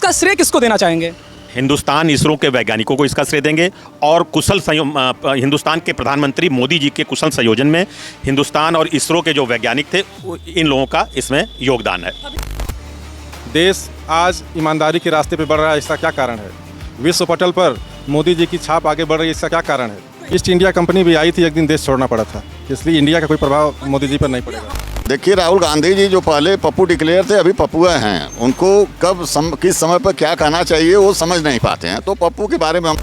इसका श्रेय किसको देना चाहेंगे? हिंदुस्तान इसरो के वैज्ञानिकों को इसका श्रेय देंगे और हिंदुस्तान के प्रधानमंत्री मोदी जी के कुशल संयोजन में हिंदुस्तान और इसरो के जो वैज्ञानिक थे इन लोगों का इसमें योगदान है। देश आज ईमानदारी के रास्ते पर बढ़ रहा है, इसका क्या कारण है? विश्व पटल पर मोदी जी की छाप आगे बढ़ रही है, इसका क्या कारण है? ईस्ट इंडिया कंपनी भी आई थी, एक दिन देश छोड़ना पड़ा था, इसलिए इंडिया का कोई प्रभाव मोदी जी पर नहीं पड़ेगा। देखिए, राहुल गांधी जी जो पहले पप्पू डिक्लेयर थे, अभी पप्पुआ हैं। उनको कब किस समय पर क्या कहना चाहिए वो समझ नहीं पाते हैं, तो पप्पू के बारे में हम।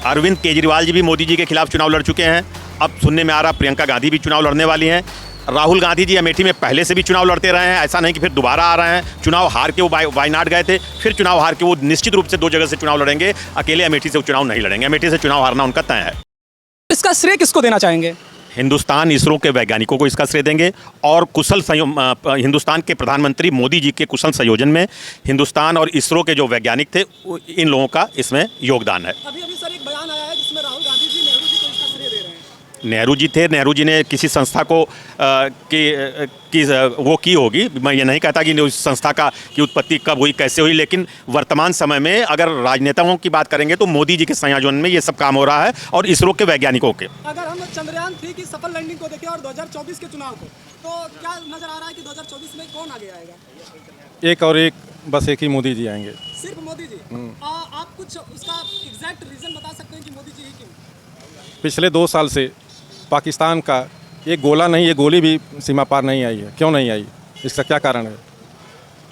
अरविंद केजरीवाल जी भी मोदी जी के खिलाफ चुनाव लड़ चुके हैं। अब सुनने में आ रहा प्रियंका गांधी भी चुनाव लड़ने वाली हैं। राहुल गांधी जी अमेठी में पहले से भी चुनाव लड़ते रहे हैं, ऐसा नहीं कि फिर दोबारा आ रहे हैं। चुनाव हार के वो वायनाड गए थे, फिर चुनाव हार के वो निश्चित रूप से 2 जगह से चुनाव लड़ेंगे। अकेले अमेठी से वो चुनाव नहीं लड़ेंगे, अमेठी से चुनाव हारना उनका तय है। इसका श्रेय किसको देना चाहेंगे? हिंदुस्तान इसरो के वैज्ञानिकों को इसका श्रेय देंगे और हिंदुस्तान के प्रधानमंत्री मोदी जी के कुशल संयोजन में हिंदुस्तान और इसरो के जो वैज्ञानिक थे इन लोगों का इसमें योगदान है। अभी सर एक बयान आया है जिसमें राहुल गांधी जी नेहरू जी को इसका श्रेय दे रहे हैं। नेहरू जी थे, नेहरू जी ने किसी संस्था को वो की होगी। मैं ये नहीं कहता कि उस संस्था की उत्पत्ति कब हुई, कैसे हुई, लेकिन वर्तमान समय में अगर राजनेताओं की बात करेंगे तो मोदी जी के संयोजन में ये सब काम हो रहा है और इसरो के वैज्ञानिकों के। अगर हम चंद्रयान 3 की सफल लैंडिंग को देखें और 2024 के चुनाव को, तो क्या नजर आ रहा है कि 2024 में कौन आगे आएगा? एक और एक, बस एक ही मोदी जी आएंगे। सिर्फ मोदी जी? आप कुछ उसका एग्जैक्ट रीजन बता सकते हैं कि मोदी जी ही क्यों? पिछले 2 साल से पाकिस्तान का एक गोला नहीं, ये गोली भी सीमा पार नहीं आई है। क्यों नहीं आई? इसका क्या कारण है?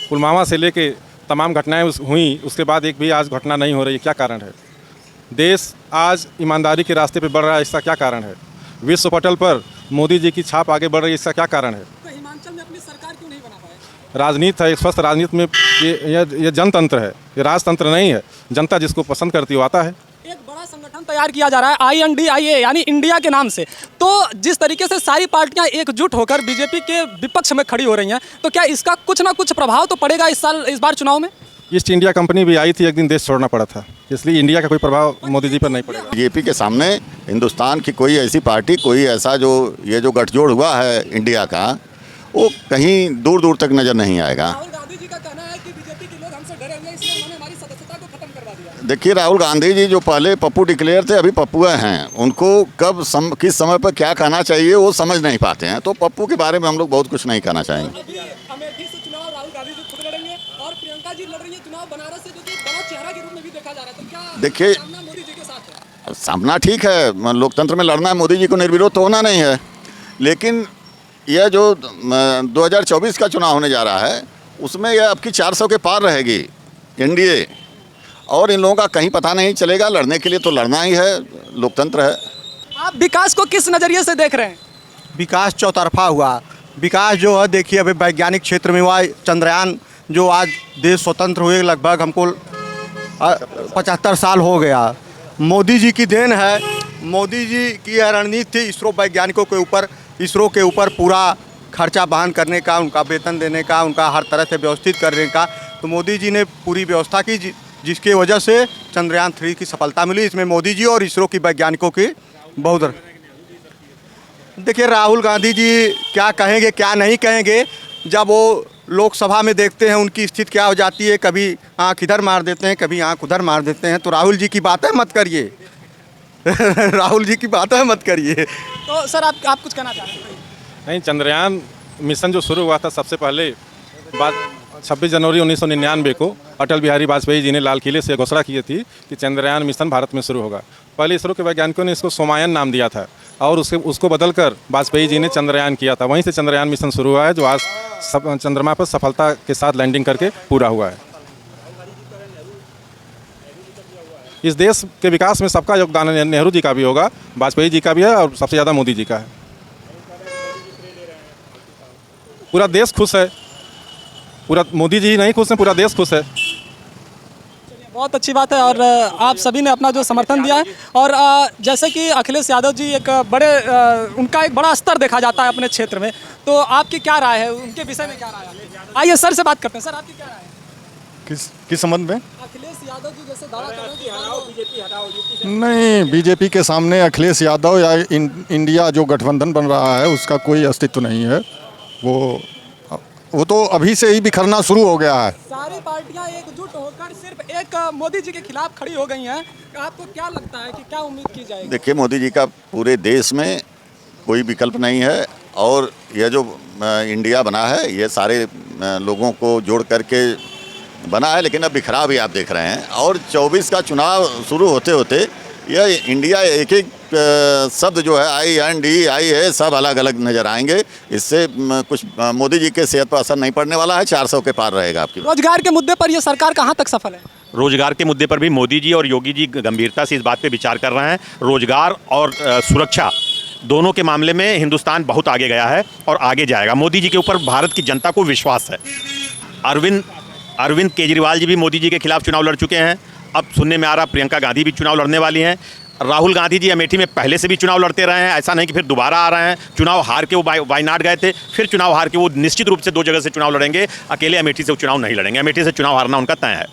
पुलवामा से लेके तमाम घटनाएं हुई, उसके बाद एक भी आज घटना नहीं हो रही, क्या कारण है? देश आज ईमानदारी के रास्ते पर बढ़ रहा है, इसका क्या कारण है? विश्व पटल पर मोदी जी की छाप आगे बढ़ रही है, इसका क्या कारण है? तो हिमाचल में अपनी सरकार क्यों नहीं बना पाए? राजनीति है, एक स्वस्थ राजनीति में ये जनतंत्र है, ये राजतंत्र नहीं है। जनता जिसको पसंद करती है वो आता है। एक बड़ा संगठन तैयार किया जा रहा है INDIA यानी इंडिया के नाम से, तो जिस तरीके से सारी पार्टियां एकजुट होकर बीजेपी के विपक्ष में खड़ी हो रही हैं, तो क्या इसका कुछ ना कुछ प्रभाव तो पड़ेगा इस बार चुनाव में? ईस्ट इंडिया कंपनी भी आई थी, एक दिन देश छोड़ना पड़ा था, इसलिए इंडिया का कोई प्रभाव मोदी जी पर नहीं पड़ेगा। बीजेपी के सामने हिंदुस्तान की कोई ऐसी पार्टी, कोई ऐसा ये जो गठजोड़ हुआ है इंडिया का, वो कहीं दूर दूर तक नजर नहीं आएगा। राहुल गांधी जी का कहना है कि बीजेपी के लोग हमसे डरे हुए हैं, इसलिए उन्होंने हमारी सदस्यता को खत्म करवा दिया। देखिए, राहुल गांधी जी जो पहले पप्पू डिक्लेयर थे, अभी पप्पुआ हैं। उनको कब किस समय पर क्या कहना चाहिए वो समझ नहीं पाते हैं, तो पप्पू के बारे में हम लोग बहुत कुछ नहीं कहना चाहेंगे। अभी अमेठी से चुनाव राहुल गांधी जी खुद लड़ेंगे और प्रियंका जी लड़ रही है चुनाव बनारस से, जो कि बड़ा चेहरा के रूप में भी देखा जा रहा है, तो क्या देखिए, सामना मोदी जी के साथ है? सामना ठीक है, लोकतंत्र में लड़ना है, मोदी जी को निर्विरोध तो होना नहीं है, लेकिन यह जो 2024 का चुनाव होने जा रहा है उसमें यह आपकी 400 के पार रहेगी एनडीए, और इन लोगों का कहीं पता नहीं चलेगा। लड़ने के लिए तो लड़ना ही है, लोकतंत्र है। आप विकास को किस नज़रिए से देख रहे हैं? विकास चौतरफा हुआ। विकास जो है, देखिए अभी वैज्ञानिक क्षेत्र में हुआ, चंद्रयान जो आज देश स्वतंत्र हुए लगभग हमको 75 साल हो गया। मोदी जी की देन है। मोदी जी की यह रणनीति थी इसरो वैज्ञानिकों के ऊपर, इसरो के ऊपर पूरा खर्चा बहन करने का, उनका वेतन देने का, उनका हर तरह से व्यवस्थित करने का। तो मोदी जी ने पूरी व्यवस्था की, जिसकी वजह से चंद्रयान 3 की सफलता मिली। इसमें मोदी जी और इसरो की वैज्ञानिकों की बहुत। देखिए, राहुल गांधी जी क्या कहेंगे क्या नहीं कहेंगे, जब वो लोकसभा में देखते हैं उनकी स्थिति क्या हो जाती है, कभी आँख इधर मार देते हैं, कभी आँख उधर मार देते हैं। तो राहुल जी की बातें मत करिए राहुल जी की बातें मत करिए। तो सर आप कुछ कहना चाहते हैं? नहीं, चंद्रयान मिशन जो शुरू हुआ था, सबसे पहले बात 26 जनवरी 1999 को अटल बिहारी वाजपेयी जी ने लाल किले से घोषणा की थी कि चंद्रयान मिशन भारत में शुरू होगा। पहले इसरो के वैज्ञानिकों ने इसको सोमायन नाम दिया था और उसको बदलकर वाजपेयी जी ने चंद्रयान किया था। वहीं से चंद्रयान मिशन शुरू हुआ है, जो आज चंद्रमा पर सफलता के साथ लैंडिंग करके पूरा हुआ है। इस देश के विकास में सबका योगदान है, नेहरू जी का भी होगा, वाजपेयी जी का भी है और सबसे ज़्यादा मोदी जी का है। पूरा देश खुश है, पूरा मोदी जी ही नहीं खुश हैं, पूरा देश खुश है। बहुत अच्छी बात है और आप सभी ने अपना जो समर्थन दिया है। और जैसे कि अखिलेश यादव जी एक उनका एक बड़ा स्तर देखा जाता है अपने क्षेत्र में, तो आपकी क्या राय है उनके विषय में? क्या राय है? आइए सर से बात करते हैं। सर, आपकी क्या राय है? किस संबंध में? अखिलेश यादव जी जैसे दावा कर रहे हैं कि हटाओ बीजेपी, हटाओ यूपी। नहीं, बीजेपी के सामने अखिलेश यादव या इंडिया जो गठबंधन बन रहा है उसका कोई अस्तित्व नहीं है। वो तो अभी से ही बिखरना शुरू हो गया है। सारी पार्टियां एकजुट होकर सिर्फ एक मोदी जी के खिलाफ खड़ी हो गई हैं। आपको क्या लगता है कि क्या उम्मीद की जाएगी? देखिए, मोदी जी का पूरे देश में कोई विकल्प नहीं है और यह जो इंडिया बना है ये सारे लोगों को जोड़ करके बना है, लेकिन अब बिखराव भी आप देख रहे हैं। और 24 का चुनाव शुरू होते होते यह इंडिया एक एक शब्द जो है IND है सब अलग अलग नज़र आएंगे। इससे कुछ मोदी जी के सेहत पर असर नहीं पड़ने वाला है। 400 के पार रहेगा आपकी। रोजगार के मुद्दे पर यह सरकार कहां तक सफल है? रोजगार के मुद्दे पर भी मोदी जी और योगी जी गंभीरता से इस बात पे विचार कर रहे हैं। रोजगार और सुरक्षा दोनों के मामले में हिंदुस्तान बहुत आगे गया है और आगे जाएगा। मोदी जी के ऊपर भारत की जनता को विश्वास है। अरविंद केजरीवाल जी भी मोदी जी के खिलाफ चुनाव लड़ चुके हैं। अब सुनने में आ रहा प्रियंका गांधी भी चुनाव लड़ने वाली हैं। राहुल गांधी जी अमेठी में पहले से भी चुनाव लड़ते रहे हैं, ऐसा नहीं कि फिर दोबारा आ रहे हैं। चुनाव हार के वो वायनाड गए थे, फिर चुनाव हार के वो निश्चित रूप से 2 जगह से चुनाव लड़ेंगे। अकेले अमेठी से वो चुनाव नहीं लड़ेंगे। अमेठी से चुनाव हारना उनका तय है।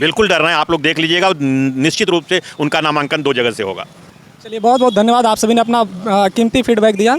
बिल्कुल डर रहे हैं, आप लोग देख लीजिएगा। निश्चित रूप से उनका नामांकन 2 जगह से होगा। चलिए, बहुत बहुत धन्यवाद, आप सभी ने अपना कीमती फीडबैक दिया।